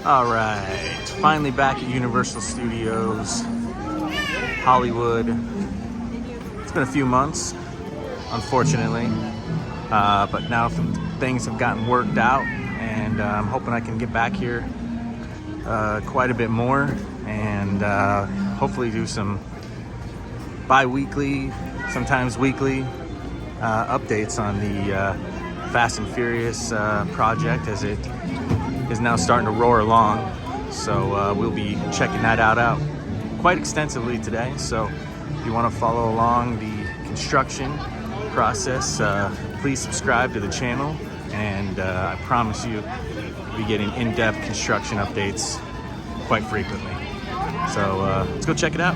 All right, finally back at Universal Studios Hollywood. It's been a few months, unfortunately, but now things have gotten worked out, and I'm hoping I can get back here quite a bit more, and hopefully do some bi-weekly, sometimes weekly updates on the Fast and Furious project as it is now starting to roar along. So we'll be checking that out quite extensively today. So if you want to follow along the construction process, please subscribe to the channel, and I promise you we'll be getting in-depth construction updates quite frequently. So let's go check it out.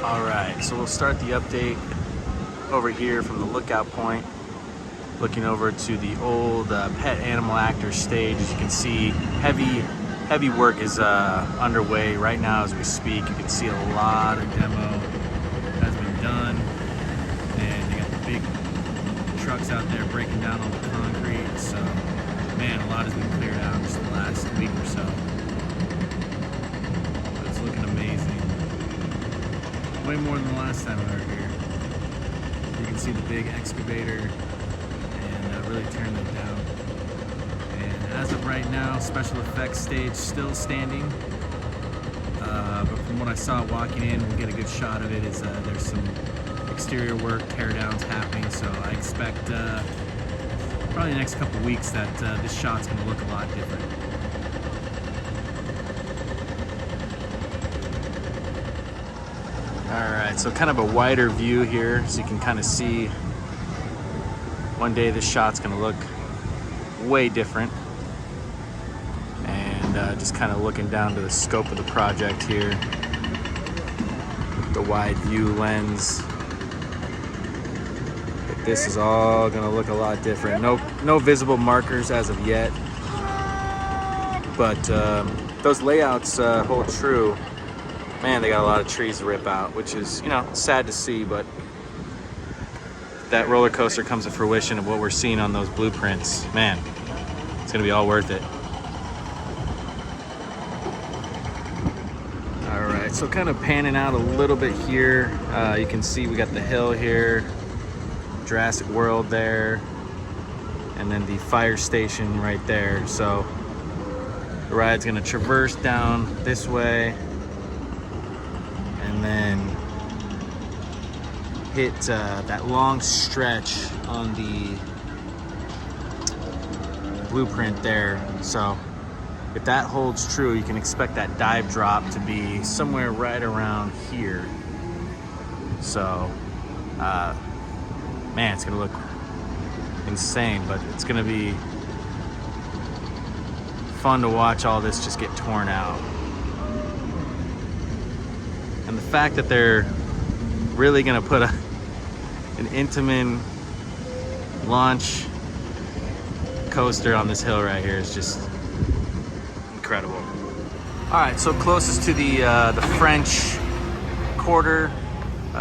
All right, so we'll start the update over here from the lookout point, looking over to the old Pet Animal Actors stage. As you can see, heavy work is underway right now as we speak. You can see a lot of demo has been done, and they got the big trucks out there breaking down all the concrete. So, man, a lot has been cleared out just the last week or so. It's looking amazing. Way more than the last time we were here. You can see the big excavator really turn them down. And as of right now, special effects stage still standing. But from what I saw walking in, we'll get a good shot of it, is there's some exterior work, tear downs happening. So I expect probably the next couple weeks that this shot's gonna look a lot different. All right, so kind of a wider view here, so you can kind of see one day this shot's gonna look way different. And just kind of looking down to the scope of the project here, the wide view lens. But this is all gonna look a lot different. No visible markers as of yet, but those layouts hold true. Man, they got a lot of trees to rip out, which is, you know, sad to see, but that roller coaster comes to fruition of what we're seeing on those blueprints. Man, it's gonna be all worth it. All right, so kind of panning out a little bit here. You can see we got the hill here, Jurassic World there, and then the fire station right there. So the ride's gonna traverse down this way, and then hit that long stretch on the blueprint there. So if that holds true, you can expect that dive drop to be somewhere right around here. So man, it's gonna look insane, but it's gonna be fun to watch all this just get torn out. And the fact that they're really gonna put an Intamin launch coaster on this hill right here is just incredible. All right, so closest to the French Quarter,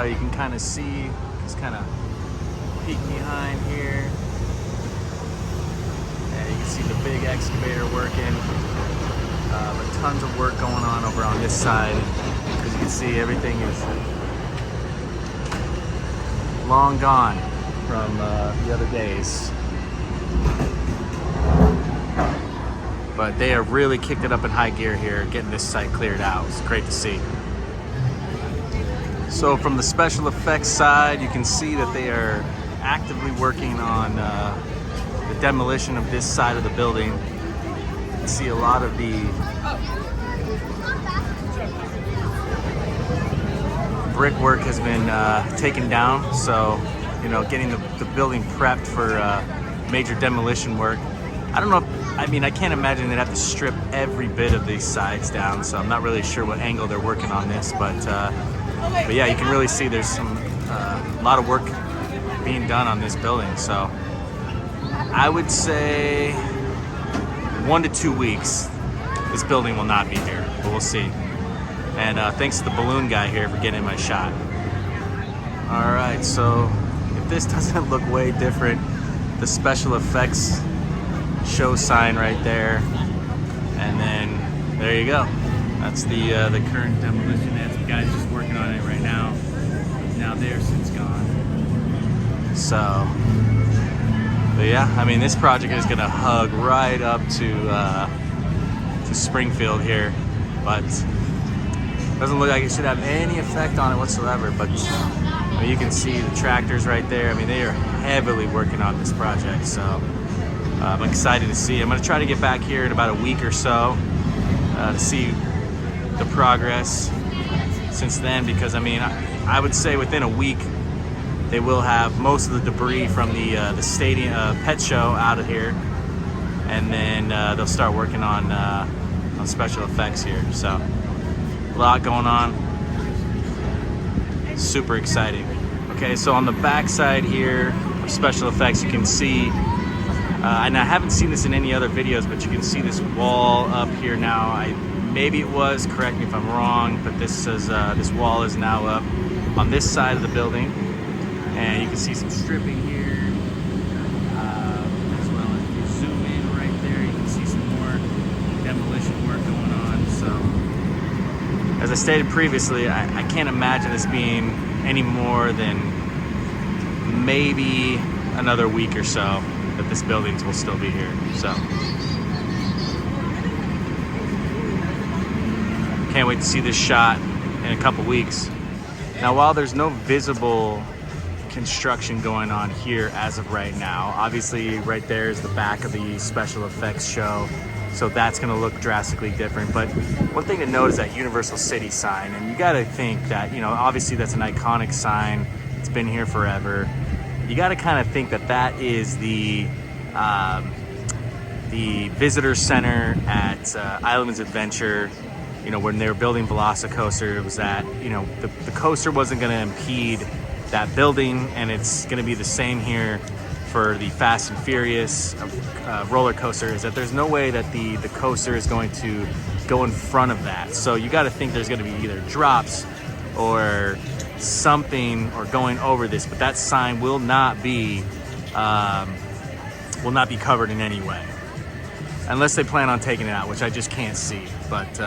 you can kind of see, just kind of peek behind here. And you can see the big excavator working. But tons of work going on over on this side. As you can see, everything is long gone from the other days. But they have really kicked it up in high gear here, getting this site cleared out. It's great to see. So from the special effects side, you can see that they are actively working on the demolition of this side of the building. You can see a lot of the brickwork has been taken down, so you know, getting the building prepped for major demolition work. I don't know if, I mean, I can't imagine they'd have to strip every bit of these sides down, so I'm not really sure what angle they're working on this, but yeah, you can really see there's some a lot of work being done on this building. So I would say 1 to 2 weeks this building will not be here, but we'll see. And thanks to the balloon guy here for getting my shot. All right, so if this doesn't look way different, the special effects show sign right there, And then there you go. That's the current demolition. That's the guys just working on it right now. Now they're since gone. So, but yeah, I mean, this project is gonna hug right up to Springfield here, but doesn't look like it should have any effect on it whatsoever. But I mean, you can see the tractors right there. I mean, they are heavily working on this project, so I'm excited to see. I'm gonna try to get back here in about a week or so to see the progress since then, because I mean, I would say within a week they will have most of the debris from the stadium pet show out of here, and then they'll start working on special effects here. So a lot going on, super exciting. Okay, so on the back side here of special effects, you can see, and I haven't seen this in any other videos, but you can see this wall up here now. Maybe it was, correct me if I'm wrong, but this wall is now up on this side of the building, and you can see some stripping here, as well as if you zoom in right there, you can see some more demolition work going on. So, as I stated previously, I can't imagine this being any more than maybe another week or so that this building will still be here. So, can't wait to see this shot in a couple weeks. Now, while there's no visible construction going on here as of right now, obviously right there is the back of the special effects show, so that's going to look drastically different. But one thing to note is that Universal City sign, and you got to think that, you know, obviously that's an iconic sign. It's been here forever. You got to kind of think that that is the visitor center at Islands Adventure. You know, when they were building Velocicoaster, it was that, you know, the coaster wasn't going to impede that building, and it's going to be the same here for the Fast and Furious roller coaster, is that there's no way that the coaster is going to go in front of that. So you got to think there's going to be either drops or something or going over this, but that sign will not be covered in any way, unless they plan on taking it out, which I just can't see. But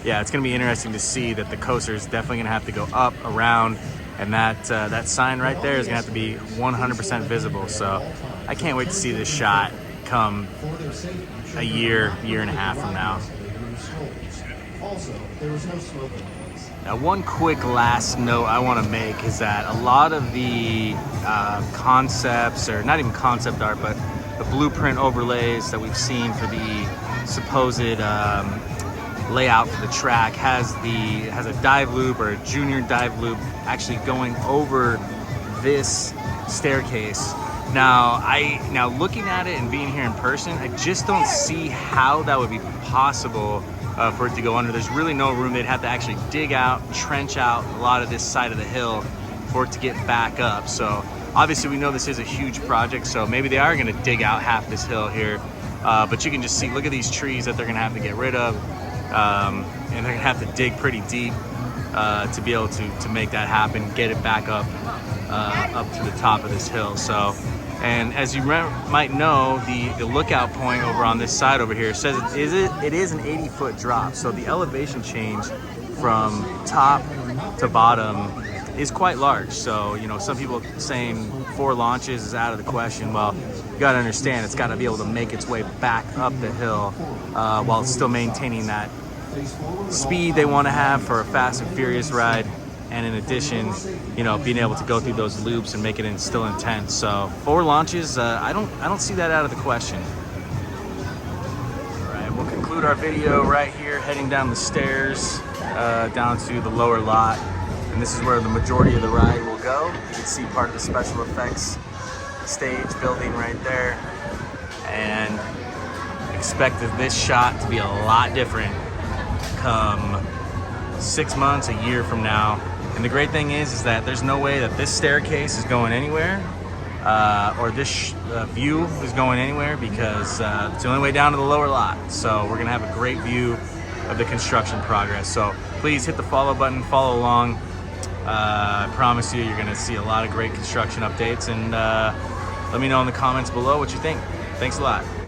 yeah, it's going to be interesting to see that the coaster is definitely going to have to go up, around, and that sign right there is going to have to be 100% visible. So I can't wait to see this shot come a year and a half from now. Now, one quick last note I want to make is that a lot of the concepts, or not even concept art, but the blueprint overlays that we've seen for the supposed layout for the track has a dive loop, or a junior dive loop, actually going over this staircase. Now looking at it and being here in person, I just don't see how that would be possible for it to go under. There's really no room. They'd have to actually dig out, trench out a lot of this side of the hill for it to get back up. So obviously we know this is a huge project, so maybe they are going to dig out half this hill here. But you can just see, look at these trees that they're going to have to get rid of. And they're going to have to dig pretty deep to be able to make that happen, get it back up to the top of this hill. So, and as you might know, the lookout point over on this side over here says it is an 80-foot drop. So the elevation change from top to bottom is quite large. So, you know, some people saying 4 launches is out of the question. Well, you got to understand, it's got to be able to make its way back up the hill while still maintaining that speed they want to have for a Fast and Furious ride, and in addition, you know, being able to go through those loops and make it still intense. So 4 launches, I don't see that out of the question. All right, we'll conclude our video right here, heading down the stairs down to the lower lot, and this is where the majority of the ride will go. You can see part of the special effects stage building right there, and expect this shot to be a lot different come 6 months, a year from now. And the great thing is that there's no way that this staircase is going anywhere, or this view is going anywhere, because it's the only way down to the lower lot. So we're gonna have a great view of the construction progress. So please hit the follow button, follow along. I promise you, you're gonna see a lot of great construction updates, and let me know in the comments below what you think. Thanks a lot.